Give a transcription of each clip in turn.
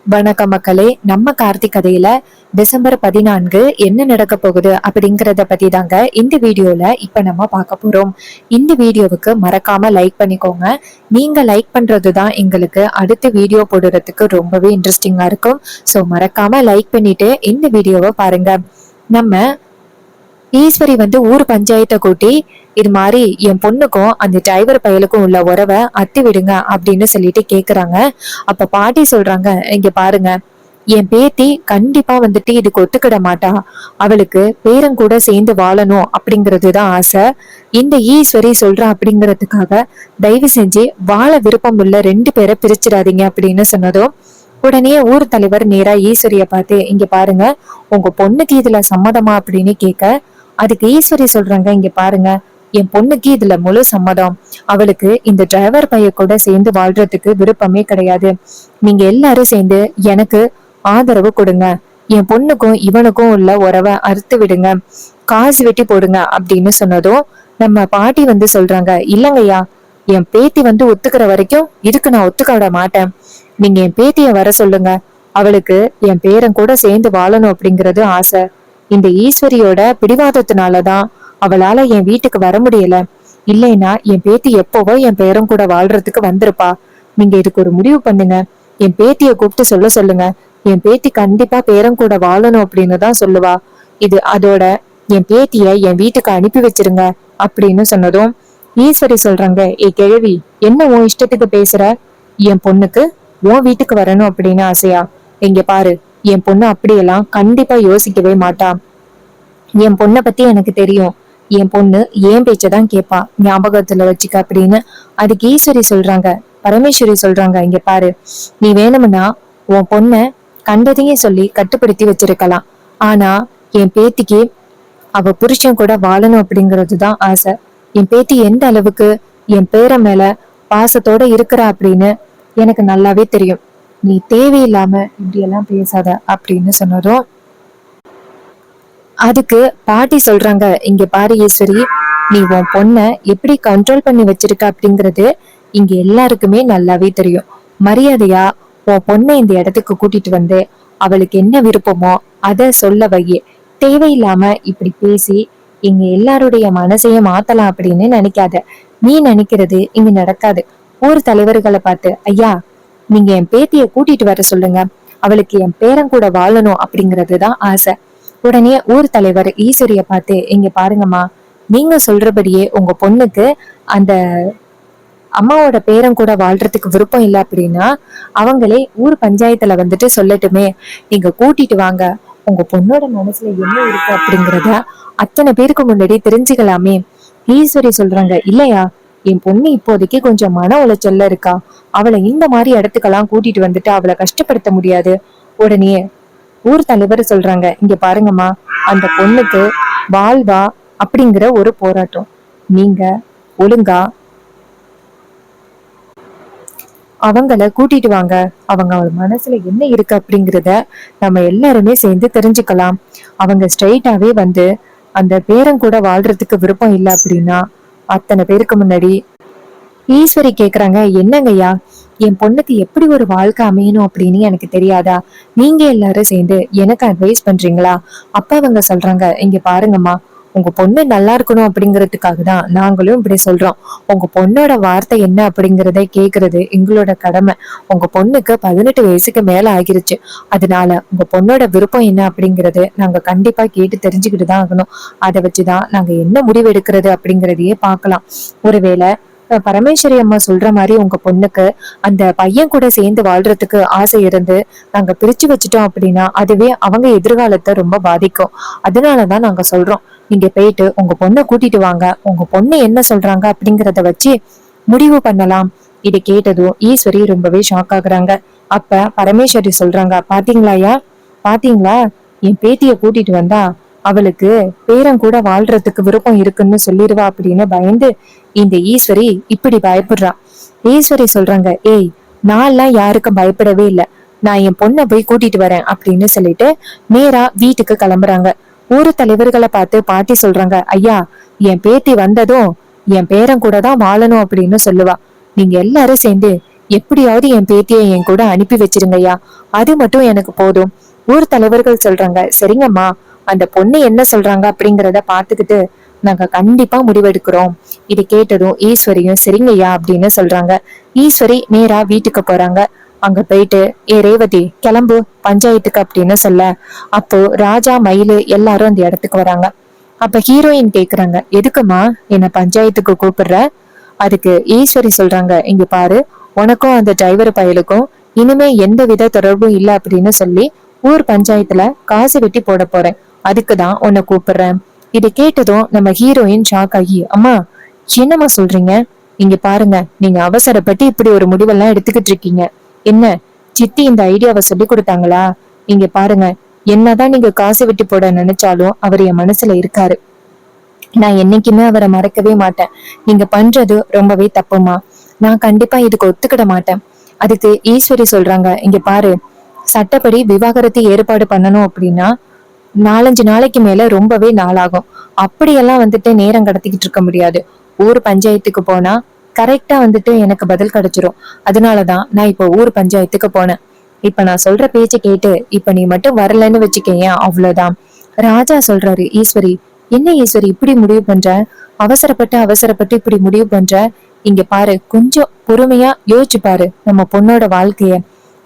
வணக்க மக்களே. நம்ம கார்த்திக் கதையில டிசம்பர் 14 என்ன நடக்க போகுது அப்படிங்கறத பத்தி தாங்க இந்த வீடியோல இப்ப நம்ம பார்க்க போறோம். இந்த வீடியோவுக்கு மறக்காம லைக் பண்ணிக்கோங்க. நீங்க லைக் பண்றதுதான் எங்களுக்கு அடுத்த வீடியோ போடுறதுக்கு ரொம்பவே இன்ட்ரெஸ்டிங்கா இருக்கும். ஸோ மறக்காம லைக் பண்ணிட்டு இந்த வீடியோவை பாருங்க. நம்ம ஈஸ்வரி ஊர் பஞ்சாயத்தை கூட்டி இது மாதிரி என் பொண்ணுக்கும் அந்த டிரைவர் பயலுக்கும் உள்ள உறவை அத்தி விடுங்க அப்படின்னு சொல்லிட்டு கேக்குறாங்க. அப்ப பாட்டி சொல்றாங்க, இங்க பாருங்க, என் பேத்தி கண்டிப்பா இதுக்கு ஒத்துக்கிட மாட்டா. அவளுக்கு பேரன் கூட சேர்ந்து வாழணும் அப்படிங்கறதுதான் ஆசை. இந்த ஈஸ்வரி சொல்றா அப்படிங்கறதுக்காக தயவு செஞ்சு வாழ விருப்பம் உள்ள 2 பேரை பிரிச்சிடாதீங்க அப்படின்னு சொன்னதும் உடனே ஊர் தலைவர் நேரா ஈஸ்வரிய பார்த்து, இங்க பாருங்க, உங்க பொண்ணுக்கு இதுல சம்மதமா அப்படின்னு கேட்க, அதுக்கு ஈஸ்வரி சொல்றாங்க, இங்க பாருங்க, என் பொண்ணுக்கு இதுல முழு சம்மதம். அவளுக்கு இந்த டிரைவர் பைய கூட சேர்ந்து வாழ்றதுக்கு விருப்பமே கிடையாது. நீங்க எல்லாரும் சேர்ந்து எனக்கு ஆதரவு கொடுங்க. என் பொண்ணுக்கும் இவனுக்கும் உள்ள உறவை அறுத்து விடுங்க, காசு வெட்டி போடுங்க அப்படின்னு சொன்னதும் நம்ம பாட்டி சொல்றாங்க, இல்லங்கய்யா, என் பேத்தி ஒத்துக்கிற வரைக்கும் இதுக்கு நான் ஒத்துக்க விட மாட்டேன். நீங்க என் பேத்திய வர சொல்லுங்க. அவளுக்கு என் பேரன் கூட சேர்ந்து வாழணும் அப்படிங்கறது ஆசை. இந்த ஈஸ்வரியோட பிடிவாதத்தினாலதான் அவளால என் வீட்டுக்கு வர முடியல. இல்லைன்னா என் பேத்தி எப்பவோ என் பேரன் கூட வாழ்றதுக்கு வந்திருப்பா. நீங்க இதுக்கு ஒரு முடிவு பண்ணுங்க. என் பேத்திய கூப்பிட்டு சொல்ல சொல்லுங்க. என் பேத்தி கண்டிப்பா பேரன் கூட வாழணும் அப்படின்னு தான் சொல்லுவா. அதோட என் பேத்திய என் வீட்டுக்கு அனுப்பி வச்சிருங்க அப்படின்னு சொன்னதும் ஈஸ்வரி சொல்றாங்க, ஏ கிழவி, என்ன உன் இஷ்டத்துக்கு பேசுற? என் பொண்ணுக்கு உன் வீட்டுக்கு வரணும் அப்படின்னு ஆசையா? இங்க பாரு, என் பொண்ணு அப்படியெல்லாம் கண்டிப்பா யோசிக்கவே மாட்டா. என் பொண்ணை பத்தி எனக்கு தெரியும். என் பொண்ணு ஏன் பேச்சதான் கேட்பா, ஞாபகத்துல வச்சுக்க அப்படின்னு அதுக்கு ஈஸ்வரி சொல்றாங்க. பரமேஸ்வரி சொல்றாங்க, இங்க பாரு, நீ வேணும்னா உன் பொண்ண கண்டதையும் சொல்லி கட்டுப்படுத்தி வச்சிருக்கலாம். ஆனா என் பேத்திக்கு அவ புருஷன் கூட வாழணும் அப்படிங்கறதுதான் ஆசை. என் பேத்தி எந்த அளவுக்கு என் பேர மேல பாசத்தோட இருக்கிறா அப்படின்னு எனக்கு நல்லாவே தெரியும். நீ தேவையில்லாம இப்படி எல்லாம் பேசாத அப்படின்னு சொன்னதும் அதுக்கு பாட்டி சொல்றாங்க, இங்க பாரு ஈஸ்வரி, நீ உன் பொண்ண எப்படி கண்ட்ரோல் பண்ணி வச்சிருக்க அப்படிங்கறது இங்க எல்லாருக்குமே நல்லாவே தெரியும். மரியாதையா உன் பொண்ணை இந்த இடத்துக்கு கூட்டிட்டு வந்து அவளுக்கு என்ன விருப்பமோ அத சொல்ல வையே. தேவையில்லாம இப்படி பேசி இங்க எல்லாருடைய மனசையும் மாத்தலாம் அப்படின்னு நினைக்காத. நீ நினைக்கிறது இங்க நடக்காது. ஊர் தலைவர்களை பார்த்து, ஐயா, நீங்க என் பேத்திய கூட்டிட்டு வர சொல்லுங்க. அவளுக்கு என் பேரன் கூட வாழணும் அப்படிங்கறதுதான் ஆசை. உடனே ஊர் தலைவர் ஈஸ்வரிய பார்த்து, இங்க பாருங்கம்மா, நீங்க சொல்றபடியே உங்க பொண்ணுக்கு அந்த அம்மாவோட பேரன் கூட வாழ்றதுக்கு விருப்பம் இல்லை அப்படின்னா அவங்களே ஊர் பஞ்சாயத்துல சொல்லட்டுமே. நீங்க கூட்டிட்டு வாங்க. உங்க பொண்ணோட மனசுல என்ன இருக்கு அப்படிங்கறத அத்தனை பேருக்கு முன்னாடி தெரிஞ்சுக்கலாமே. ஈஸ்வரி சொல்றாங்க, இல்லையா, என் பொண்ணு இப்போதைக்கு கொஞ்சம் மன உளைச்சல்ல இருக்கா. அவளை இந்த மாதிரி இடத்துக்கெல்லாம் கூட்டிட்டு அவளை கஷ்டப்படுத்த முடியாது. உடனே ஊர் தலைவர் சொல்றாங்க, இங்க பாருங்கம்மா, அந்த பொண்ணுக்கு வாழ்வா அப்படிங்கிற ஒரு போராட்டம். நீங்க ஒழுங்கா அவங்கள கூட்டிட்டு வாங்க. அவங்க மனசுல என்ன இருக்கு அப்படிங்கிறத நம்ம எல்லாருமே சேர்ந்து தெரிஞ்சுக்கலாம். அவங்க ஸ்ட்ரைட்டாவே அந்த பேரன் கூட வாழ்றதுக்கு விருப்பம் இல்லை அப்படின்னா அத்தனை பேருக்கு முன்னாடி ஈஸ்வரி கேக்குறாங்க, என்னங்கய்யா, என் பொண்ணுக்கு எப்படி ஒரு வாழ்க்கை அமையணும் அப்படின்னு எனக்கு தெரியாதா? நீங்க எல்லாரும் சேர்ந்து எனக்கு அட்வைஸ் பண்றீங்களா? அப்ப அவங்க சொல்றாங்க, இங்க பாருங்கம்மா, உங்க பொண்ணு நல்லா இருக்கணும் அப்படிங்கறதுக்காக தான் நாங்களும் இப்படி சொல்றோம். உங்க பொண்ணோட வார்த்தை என்ன அப்படிங்கறத கேக்குறது எங்களோட கடமை. உங்க பொண்ணுக்கு 18 வயசுக்கு மேல ஆகிருச்சு. அதனால உங்க பொண்ணோட விருப்பம் என்ன அப்படிங்கறது நாங்க கண்டிப்பா கேட்டு தெரிஞ்சுக்கிட்டு தான் ஆகணும். அதை வச்சுதான் நாங்க என்ன முடிவு எடுக்கிறது அப்படிங்கறதையே பார்க்கலாம். ஒருவேளை பரமேஸ்வரி அம்மா சொல்ற மாதிரி உங்க பொண்ணுக்கு அந்த பையன் கூட சேர்ந்து வாழ்றதுக்கு ஆசை இருந்து நாங்க பிரிச்சு வச்சுட்டோம் அப்படின்னா அதுவே அவங்க எதிர்காலத்தை ரொம்ப பாதிக்கும். அதனாலதான் நாங்க சொல்றோம், நீங்க போயிட்டு உங்க பொண்ணை கூட்டிட்டு வாங்க. உங்க பொண்ணு என்ன சொல்றாங்க அப்படிங்கறத வச்சு முடிவு பண்ணலாம். இதை கேட்டதும் ஈஸ்வரி ரொம்பவே ஷாக் ஆகுறாங்க. அப்ப பரமேஸ்வரி சொல்றாங்க, பாத்தீங்களாயா, பாத்தீங்களா, என் பேத்திய கூட்டிட்டு வந்தா அவளுக்கு பேரன் கூட வாழ்றதுக்கு விருப்பம் இருக்குன்னு சொல்லிடுவா அப்படின்னு பயந்து இந்த ஈஸ்வரி இப்படி பயப்படுறா. ஈஸ்வரி சொல்றாங்க, ஏய், நான்லாம் யாருக்கும் பயப்படவே இல்லை. நான் என் பொண்ணை போய் கூட்டிட்டு வரேன் அப்படின்னு சொல்லிட்டு நேரா வீட்டுக்கு கிளம்புறாங்க. ஊரு தலைவர்களை பார்த்து பாட்டி சொல்றாங்க, ஐயா, என் பேத்தி வந்ததும் என் பேரன் கூட தான் வாழணும் அப்படின்னு சொல்லுவா. நீங்க எல்லாரும் சேர்ந்து எப்படியாவது என் பேத்தியை என் கூட அனுப்பி வச்சிருங்கய்யா, அது மட்டும் எனக்கு போதும். ஊர் தலைவர்கள் சொல்றாங்க. சரிங்கம்மா, அந்த பொண்ணு என்ன சொல்றாங்க அப்படிங்கறத பாத்துக்கிட்டு நாங்க கண்டிப்பா முடிவெடுக்கிறோம். இது கேட்டதும் ஈஸ்வரியும் சரிங்கய்யா அப்படின்னு சொல்றாங்க. ஈஸ்வரி நேரா வீட்டுக்கு போறாங்க. அங்க போயிட்டு ஏ ரேவதி கிளம்பு பஞ்சாயத்துக்கு அப்படின்னு சொல்ல, அப்போ ராஜா மயிலு எல்லாரும் அந்த இடத்துக்கு வராங்க. அப்ப ஹீரோயின் கேக்குறாங்க, எதுக்குமா என்ன பஞ்சாயத்துக்கு கூப்பிடுற? அதுக்கு ஈஸ்வரி சொல்றாங்க, இங்க பாரு, உனக்கும் அந்த டிரைவர் பயலுக்கும் இனிமே எந்த வித தொடர்பும் இல்ல அப்படின்னு சொல்லி ஊர் பஞ்சாயத்துல காசு வெட்டி போட போறேன். அதுக்குதான் உன்னை கூப்பிடுறேன். இதை கேட்டதும் நம்ம ஹீரோயின் ஷாக் ஆகி, அம்மா என்னம்மா சொல்றீங்க? இங்க பாருங்க, நீங்க அவசரப்பட்டு இப்படி ஒரு முடிவெல்லாம் எடுத்துக்கிட்டு இருக்கீங்க. என்ன சித்தி இந்த ஐடியாவை சொல்லி கொடுத்தாங்களா? இங்க பாருங்க, என்னதான் நீங்க காசு வெட்டி போட நினைச்சாலும் அவர் என் மனசுல இருக்காரு. நான் என்னைக்குமே அவரை மறக்கவே மாட்டேன். நீங்க பண்றது ரொம்பவே தப்புமா. நான் கண்டிப்பா இதுக்கு ஒத்துக்கிட மாட்டேன். அதுக்கு ஈஸ்வரி சொல்றாங்க, இங்க பாரு, சட்டப்படி விவாகரத்து ஏற்பாடு பண்ணணும் அப்படின்னா 4-5 நாளைக்கு மேல ரொம்பவே நாளாகும். அப்படியெல்லாம் நேரம் கடத்திக்கிட்டு இருக்க முடியாது. ஊர் பஞ்சாயத்துக்கு போனா கரெக்டா எனக்கு பதில் கிடைச்சிரும். அதனாலதான் நான் இப்ப ஊர் பஞ்சாயத்துக்கு போனேன். இப்ப நான் சொல்ற பேச்ச கேட்டு இப்ப நீ மட்டும் வரலன்னு வச்சுக்கேன், அவ்வளவுதான். ராஜா சொல்றாரு, ஈஸ்வரி என்ன ஈஸ்வரி இப்படி முடிவு பண்ற? அவசரப்பட்டு அவசரப்பட்டு இப்படி முடிவு பண்ற? இங்க பாரு, கொஞ்சம் பொறுமையா யோசிச்சு பாரு நம்ம பொண்ணோட வாழ்க்கைய.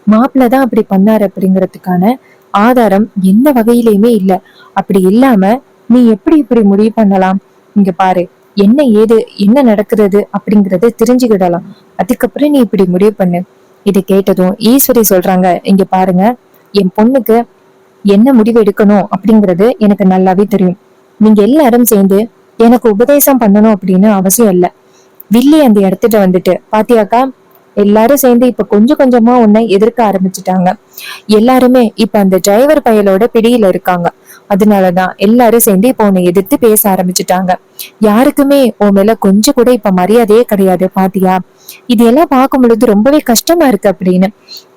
மாப்பிள்ளதான் அப்படி பண்ணாரு அப்படிங்கறதுக்கான ஆதாரம் எந்த வகையிலயுமே இல்ல. அப்படி இல்லாம நீ எப்படி இப்படி முடிவு பண்ணலாம்? இங்க பாரு, என்ன ஏது என்ன நடக்கிறது அப்படிங்கறத தெரிஞ்சுக்கிடலாம். அதுக்கப்புறம் நீ இப்படி முடிவு பண்ணு. இதை கேட்டதும் ஈஸ்வரி சொல்றாங்க, இங்க பாருங்க, என் பொண்ணுக்கு என்ன முடிவு எடுக்கணும் அப்படிங்கறது எனக்கு நல்லாவே தெரியும். நீங்க எல்லாரும் சேர்ந்து எனக்கு உபதேசம் பண்ணணும் அப்படின்னு அவசியம் இல்ல. வில்லி அந்த இடத்துல பாத்தியாக்கா, எல்லாரும் சேர்ந்து இப்ப கொஞ்சம் கொஞ்சமா உன்னை எதிர்க்க ஆரம்பிச்சுட்டாங்க. எல்லாருமே இப்ப அந்த டிரைவர் பயலோட பிடியில இருக்காங்க. அதனாலதான் எல்லாரும் சேர்ந்து இப்ப உன்னை எதிர்த்து பேச ஆரம்பிச்சுட்டாங்க. யாருக்குமே உன் மேல கொஞ்சம் கூட இப்ப மரியாதையே கிடையாது. பாத்தியா, இது எல்லாம் பார்க்கும் பொழுது ரொம்பவே கஷ்டமா இருக்கு அப்படின்னு.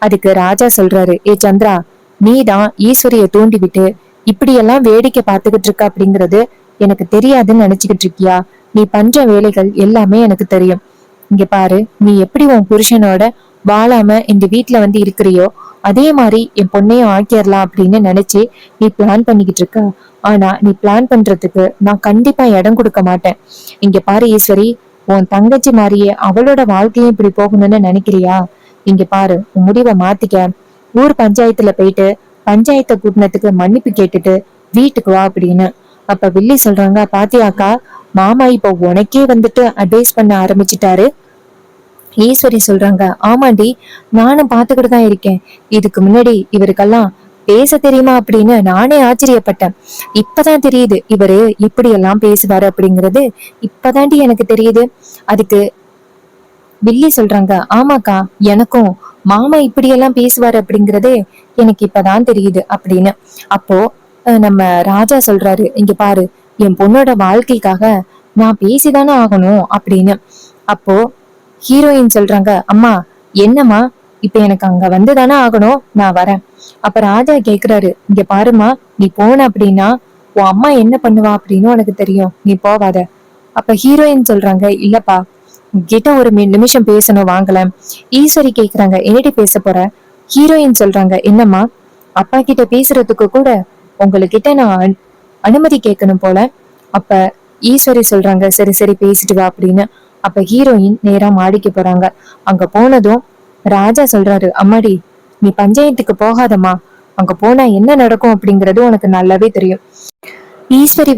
அதுக்கு ராஜா சொல்றாரு, ஏ சந்திரா, நீதான் ஈஸ்வரிய தூண்டி விட்டு இப்படியெல்லாம் வேடிக்கை பார்த்துக்கிட்டு இருக்க அப்படிங்கறது எனக்கு தெரியாதுன்னு நினைச்சுக்கிட்டு இருக்கியா? நீ பண்ற வேலைகள் எல்லாமே எனக்கு தெரியும். இங்க பாரு, நீ எப்படி உன் புருஷனோட வாழாம இந்த வீட்டுல இருக்கிறியோ அதே மாதிரி என் பொண்ணையும் ஆக்கிடலாம் அப்படின்னு நினைச்சு நீ பிளான் பண்ணிக்கிட்டு இருக்க. ஆனா நீ பிளான் பண்றதுக்கு நான் கண்டிப்பா இடம் கொடுக்க மாட்டேன். இங்க பாரு ஈஸ்வரி, உன் தங்கச்சி மாதிரியே அவளோட வாழ்க்கையும் இப்படி போகணும்னு நினைக்கிறியா? இங்க பாரு, உன் முடிவை மாத்திக்க. ஊர் பஞ்சாயத்துல போயிட்டு பஞ்சாயத்து கூட்டினத்துக்கு மன்னிப்பு கேட்டுட்டு வீட்டுக்கு வா அப்படின்னு. அப்ப வில்லி சொல்றாங்க, பாத்தியாக்கா, மாமா இப்போ உனக்கே அட்வைஸ் பண்ண ஆரம்பிச்சுட்டாரு. ஈஸ்வரி சொல்றாங்க, ஆமாண்டி, நானும் பாத்துக்கிட்டு தான் இருக்கேன். இதுக்கு முன்னாடி இவருக்கெல்லாம் பேச தெரியுமா அப்படின்னு நானே ஆச்சரியப்பட்டேன். இப்பதான் தெரியுது இவரு இப்படி எல்லாம் பேசுவாரு அப்படிங்கிறது. இப்பதாண்டி எனக்கு தெரியுது. அதுக்கு வில்லி சொல்றாங்க, ஆமாக்கா, எனக்கும் மாமா இப்படி எல்லாம் பேசுவாரு அப்படிங்கறதே எனக்கு இப்பதான் தெரியுது அப்படின்னு. அப்போ நம்ம ராஜா சொல்றாரு, இங்க பாரு, என் பொண்ணோட வாழ்க்கைக்காக நான் பேசிதானே ஆகணும் அப்படின்னு. அப்போ ஹீரோயின் சொல்றாங்க, அம்மா என்னம்மா, இப்ப எனக்கு அங்க வந்துதானே ஆகணும், நான் வரேன். அப்ப ராஜா கேக்குறாரு, இங்க பாருமா, நீ போன அப்படின்னா உன் அம்மா என்ன பண்ணுவா அப்படின்னு உனக்கு தெரியும், நீ போவாத. அப்ப ஹீரோயின் சொல்றாங்க, இல்லப்பா, கிட்ட ஒரு நிமிஷம் பேசணும், வாங்கல. ஈஸ்வரி கேக்குறாங்க, என்னடி பேச போற? ஹீரோயின் சொல்றாங்க, என்னம்மா, அப்பா கிட்ட பேசுறதுக்கு கூட உங்ககிட்ட நான் அனுமதி கேட்கணும் போல. அப்ப ஈஸ்வரி சொல்றாங்க, சரி சரி பேசிட்டு வா அப்படின்னு. அப்ப ஹீரோயின் நேரா மாடிக்கு போறாங்க. அங்க போனதும் ராஜா சொல்றாரு, அம்மாடி, நீ பஞ்சாயத்துக்கு போகாதம்மா, அங்க போனா என்ன நடக்கும் அப்படிங்கறது உனக்கு நல்லாவே தெரியும். ஈஸ்வரி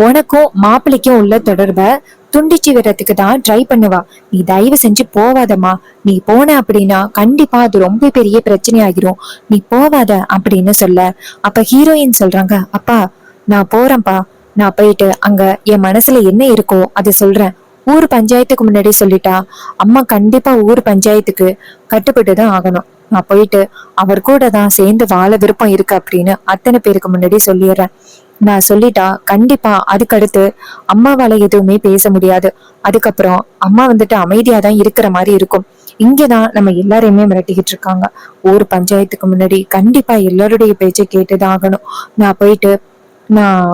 உனக்கும் மாப்பிள்ளைக்கும் உள்ள தொடர்பை துண்டிச்சு விடுறதுக்கு தான் ட்ரை பண்ணுவா. நீ தயவு செஞ்சு போவாதம்மா. நீ போன அப்படின்னா கண்டிப்பா அது ரொம்ப பெரிய பிரச்சனை ஆகிரும். நீ போவாத அப்படின்னு சொல்ல, அப்ப ஹீரோயின் சொல்றாங்க, அப்பா நான் போறேன்ப்பா. நான் போயிட்டு அங்க என் மனசுல என்ன இருக்கோ அதை சொல்றேன். ஊர் பஞ்சாயத்துக்கு முன்னாடி சொல்லிட்டா அம்மா கண்டிப்பா ஊர் பஞ்சாயத்துக்கு கட்டுப்பட்டுதான் ஆகணும். நான் போயிட்டு அவர் கூட தான் சேர்ந்து வாழ விருப்பம் இருக்கு அப்படின்னு அத்தனை பேருக்கு முன்னாடி சொல்லிடுறேன். நான் சொல்லிட்டா கண்டிப்பா அதுக்கடுத்து அம்மாவால எதுவுமே பேச முடியாது. அதுக்கப்புறம் அம்மா அமைதியாதான் இருக்கிற மாதிரி இருக்கும். இங்கதான் நம்ம எல்லாரையுமே மிரட்டிக்கிட்டு இருக்காங்க. ஊர் பஞ்சாயத்துக்கு முன்னாடி கண்டிப்பா எல்லாருடைய பேச்சை கேட்டுதான் ஆகணும். நான் போயிட்டு நான்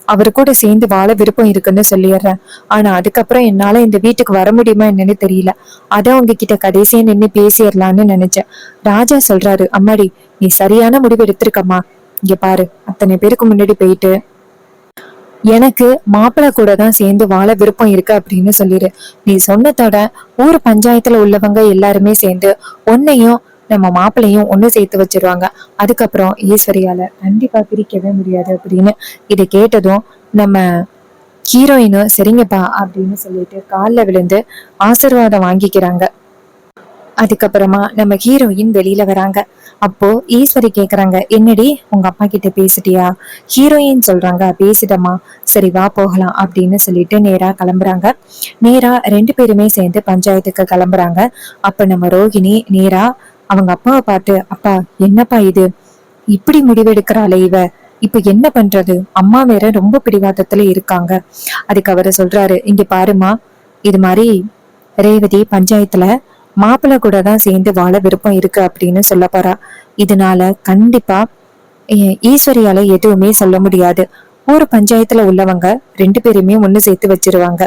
அவரு கூட சேர்ந்து வாழ விருப்பம் இருக்குன்னு சொல்லிடுறேன். ஆனா அதுக்கப்புறம் என்னால இந்த வீட்டுக்கு வர முடியுமா என்னன்னு தெரியல. அதான் உங்ககிட்ட கடைசியா நின்னு பேசிடலான்னு நினைச்சேன். ராஜா சொல்றாரு, அம்மாடி நீ சரியான முடிவு எடுத்திருக்கம்மா. இங்க பாரு, அத்தனை பேருக்கு முன்னாடி போயிட்டு எனக்கு மாப்பிள்ளை கூட தான் சேர்ந்து வாழ விருப்பம் இருக்கு அப்படின்னு சொல்லிடு. நீ சொன்னதோட ஊர் பஞ்சாயத்துல உள்ளவங்க எல்லாருமே சேர்ந்து உன்னையும் நம்ம மாப்பிள்ளையும் ஒண்ணு சேர்த்து வச்சிருவாங்க. அதுக்கப்புறம் ஈஸ்வரியால கண்டிப்பா பிரிக்கவே முடியாது அப்படின்னு. இதை கேட்டதும் நம்ம ஹீரோயினும் சரிங்கப்பா அப்படின்னு சொல்லிட்டு காலில் விழுந்து ஆசீர்வாதம் வாங்கிக்கிறாங்க. அதுக்கப்புறமா நம்ம ஹீரோயின் வெளியில வராங்க. அப்போ ஈஸ்வரி கேக்குறாங்க, என்னடி உங்க அப்பா கிட்ட பேசிட்டியா? ஹீரோயின் சொல்றாங்க, பேசிட்டமா, சரி வா போகலாம் அப்படின்னு சொல்லிட்டு நேரா கிளம்புறாங்க. நேரா 2 பேருமே சேர்ந்து பஞ்சாயத்துக்கு கிளம்புறாங்க. அப்ப நம்ம ரோகிணி நேரா அவங்க அப்பாவை பார்த்து, அப்பா என்னப்பா இது, இப்படி முடிவெடுக்கிறாளே இவ, இப்ப என்ன பண்றது, அம்மா வேற ரொம்ப பிடிவாதத்துல இருக்காங்க. அதுக்கு அவரு சொல்றாரு, இங்க பாருமா, இது மாதிரி ரேவதி பஞ்சாயத்துல மாப்பிள்ளை கூட தான் சேர்ந்து வாழ விருப்பம் இருக்கு அப்படின்னு சொல்ல போறா. இதனால கண்டிப்பா ஈஸ்வரியால எதுவுமே சொல்ல முடியாது. ஒரு பஞ்சாயத்துல உள்ளவங்க 2 பேருமே ஒண்ணு சேர்த்து வச்சிருவாங்க.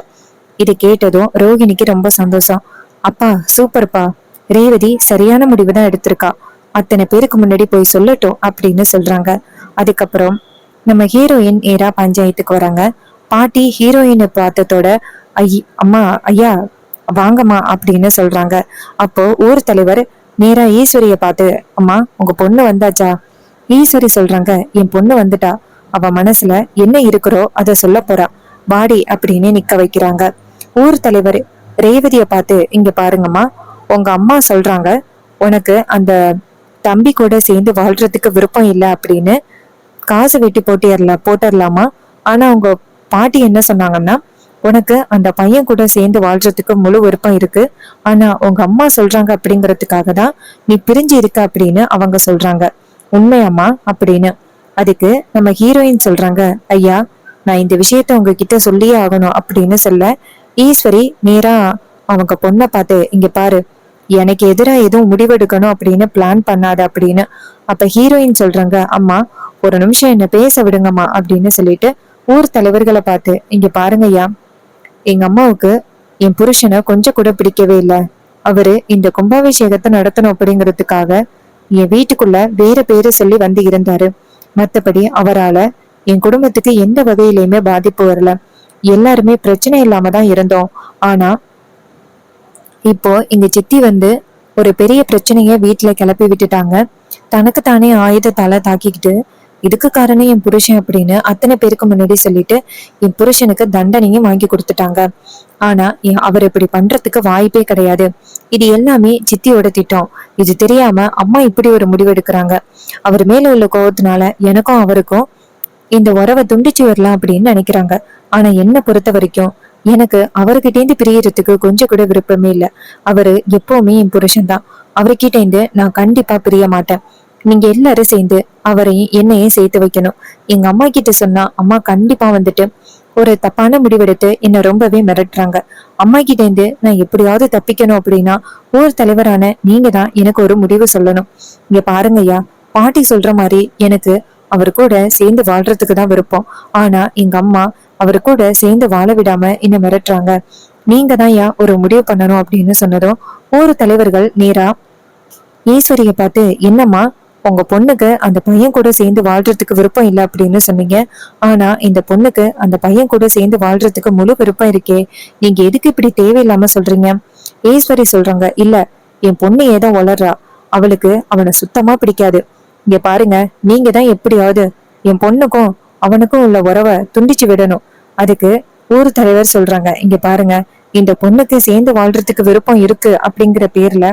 இதை கேட்டதும் ரோகிணிக்கு ரொம்ப சந்தோஷம். அப்பா சூப்பர்ப்பா, ரேவதி சரியான முடிவு தான் எடுத்திருக்கா, அத்தனை பேருக்கு முன்னாடி போய் சொல்லட்டும் அப்படின்னு சொல்றாங்க. அதுக்கப்புறம் நம்ம ஹீரோயின் நேரா பஞ்சாயத்துக்கு வராங்க. பாட்டி ஹீரோயினை பார்த்ததோட அம்மா ஐயா வாங்கம்மா அப்படின்னு சொல்றாங்க. அப்போ ஊர் தலைவர் நேரா ஈஸ்வரிய பார்த்து, அம்மா உங்க பொண்ணு வந்தாச்சா? ஈஸ்வரி சொல்றாங்க, என் பொண்ணு வந்துட்டா, அவ மனசுல என்ன இருக்கிறோ அத சொல்ல போறா, வாடி அப்படின்னு நிக்க வைக்கிறாங்க. ஊர் தலைவர் ரேவதிய பார்த்து, இங்க பாருங்கம்மா, உங்க அம்மா சொல்றாங்க உனக்கு அந்த தம்பி கூட சேர்ந்து வாழ்றதுக்கு விருப்பம் இல்லை அப்படின்னு, காசு வெட்டி போட்டுடலாமா? ஆனா உங்க பாட்டி என்ன சொன்னாங்கன்னா, உனக்கு அந்த பையன் கூட சேர்ந்து வாழ்றதுக்கு முழு விருப்பம் இருக்கு, ஆனா உங்க அம்மா சொல்றாங்க அப்படிங்கறதுக்காக தான் நீ பிரிஞ்சு இருக்க அப்படின்னு அவங்க சொல்றாங்க, உண்மையம்மா அப்படின்னு. அதுக்கு நம்ம ஹீரோயின் சொல்றாங்க, ஐயா நான் இந்த விஷயத்த உங்ககிட்ட சொல்லியே ஆகணும் அப்படின்னு சொல்ல, ஈஸ்வரி நேரா அவங்க பொண்ணை பார்த்து, இங்க பாரு, எனக்கு எதிரா எதுவும் முடிவெடுக்கணும் அப்படின்னு பிளான் பண்ணாத அப்படின்னு. அப்ப ஹீரோயின் சொல்றாங்க, அம்மா ஒரு நிமிஷம் என்ன பேச விடுங்கம்மா அப்படின்னு சொல்லிட்டு ஊர் தலைவர்களை பார்த்து, இங்க பாருங்க ஐயா, எங்க அம்மாவுக்கு என் புருஷனை கொஞ்சம் கூட பிடிக்கவே இல்லை. அவரு இந்த கும்பாபிஷேகத்தை நடத்தணும் அப்படிங்கிறதுக்காக என் வீட்டுக்குள்ள வேற பேரு சொல்லி வந்து இருந்தாரு. மத்தபடி அவரால என் குடும்பத்துக்கு எந்த வகையிலயுமே பாதிப்பு வரல. எல்லாருமே பிரச்சனை இல்லாம தான் இருந்தோம். ஆனா இப்போ எங்க சித்தி வந்து ஒரு பெரிய பிரச்சனைய வீட்டுல கிளப்பி விட்டுட்டாங்க. தனக்கு தானே ஆயுதத்தால தாக்கிக்கிட்டு, இதுக்கு காரணம் என் புருஷன் அப்படின்னு அத்தனை பேருக்கு முன்னாடி சொல்லிட்டு என் புருஷனுக்கு தண்டனையும் வாங்கி கொடுத்துட்டாங்க. ஆனா அவர் இப்படி பண்றதுக்கு வாய்ப்பே கிடையாது. இது எல்லாமே சித்தியோட திட்டம். இது தெரியாம அம்மா இப்படி ஒரு முடிவு எடுக்கிறாங்க. அவர் மேல உள்ள கோபத்தினால எனக்கும் அவருக்கும் இந்த உறவை துண்டிச்சு வரலாம் அப்படின்னு நினைக்கிறாங்க. ஆனா என்ன பொறுத்த வரைக்கும் எனக்கு அவர்கிட்டேந்து பிரியறதுக்கு கொஞ்சம் கூட விருப்பமே இல்லை. அவரு எப்பவுமே என் புருஷன் தான். அவர்கிட்ட இருந்து நான் கண்டிப்பா பிரிய மாட்டேன். நீங்க எல்லாரும் சேர்ந்து அவரையும் என்னையும் சேர்த்து வைக்கணும். எங்க அம்மா கிட்ட சொன்னா அம்மா கண்டிப்பா வந்துட்டு ஒரு தப்பான முடிவெடுத்து என்ன ரொம்பவே மிரட்டுறாங்க. அம்மா கிட்ட இருந்து நான் எப்படியாவது தப்பிக்கணும் அப்படின்னா ஊர் தலைவரான நீங்க தான் எனக்கு ஒரு முடிவு சொல்லணும். இங்க பாருங்க ஐயா, பாட்டி சொல்ற மாதிரி எனக்கு அவர் கூட சேர்ந்து வாழ்றதுக்கு தான் விருப்பம். ஆனா எங்க அம்மா அவர் கூட சேர்ந்து வாழ விடாம என்ன மிரட்டுறாங்க. நீங்க தான் ஐயா ஒரு முடிவு பண்ணணும் அப்படின்னு சொன்னதும் ஊர் தலைவர்கள் நேரா ஈஸ்வரிய பார்த்து, என்னம்மா உங்க பொண்ணுக்கு அந்த பையன் கூட சேர்ந்து வாழ்றதுக்கு விருப்பம் இல்லை அப்படின்னு சொன்னீங்க. ஆனா இந்த பொண்ணுக்கு அந்த பையன் கூட சேர்ந்து வாழ்றதுக்கு முழு விருப்பம் இருக்கே, நீங்க எதுக்கு இப்படி தேவையில்லாம சொல்றீங்க? ஈஸ்வரி சொல்றாங்க, இல்ல என் பொண்ணு ஏதோ வளர்றா, அவளுக்கு அவனை சுத்தமா பிடிக்காது. இங்க பாருங்க, நீங்க தான் எப்படியாவது என் பொண்ணுக்கும் அவனுக்கும் உள்ள உறவை துண்டிச்சு விடணும். அதுக்கு ஊர் தலைவர் சொல்றாங்க, இங்க பாருங்க, இந்த பொண்ணுக்கு சேர்ந்து வாழ்றதுக்கு விருப்பம் இருக்கு அப்படிங்கிற பேர்ல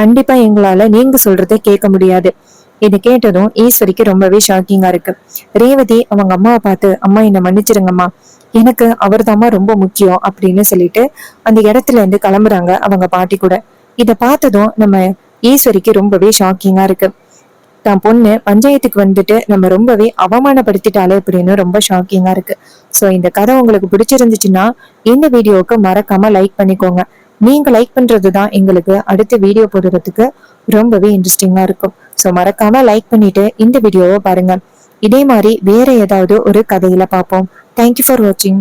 கண்டிப்பா எங்களால நீங்க சொல்றதை கேட்க முடியாது. இதை கேட்டதும் ஈஸ்வரிக்கு ரொம்பவே ஷாக்கிங்கா இருக்கு. ரேவதி அவங்க அம்மாவை பார்த்து, அம்மா என்னை மன்னிச்சிருங்கம்மா, எனக்கு அவர்தாம்மா ரொம்ப முக்கியம் அப்படின்னு சொல்லிட்டு அந்த இடத்துல இருந்து கிளம்புறாங்க அவங்க பாட்டி கூட. இதை பார்த்ததும் நம்ம ஈஸ்வரிக்கு ரொம்பவே ஷாக்கிங்கா இருக்கு. தான் பொண்ணு பஞ்சாயத்துக்கு வந்துட்டு நம்ம ரொம்பவே அவமானப்படுத்திட்டாலே அப்படின்னு ரொம்ப ஷாக்கிங்கா இருக்கு. ஸோ இந்த கதை உங்களுக்கு பிடிச்சிருந்துச்சுன்னா இந்த வீடியோவுக்கு மறக்காம லைக் பண்ணிக்கோங்க. நீங்க லைக் பண்றது தான் எங்களுக்கு அடுத்த வீடியோ போடுறதுக்கு ரொம்பவே இன்ட்ரெஸ்டிங்கா இருக்கும். ஸோ மறக்காம லைக் பண்ணிட்டு இந்த வீடியோவை பாருங்க. இதே மாதிரி வேற ஏதாவது ஒரு கதையில பார்ப்போம். தேங்க்யூ ஃபார் வாட்சிங்.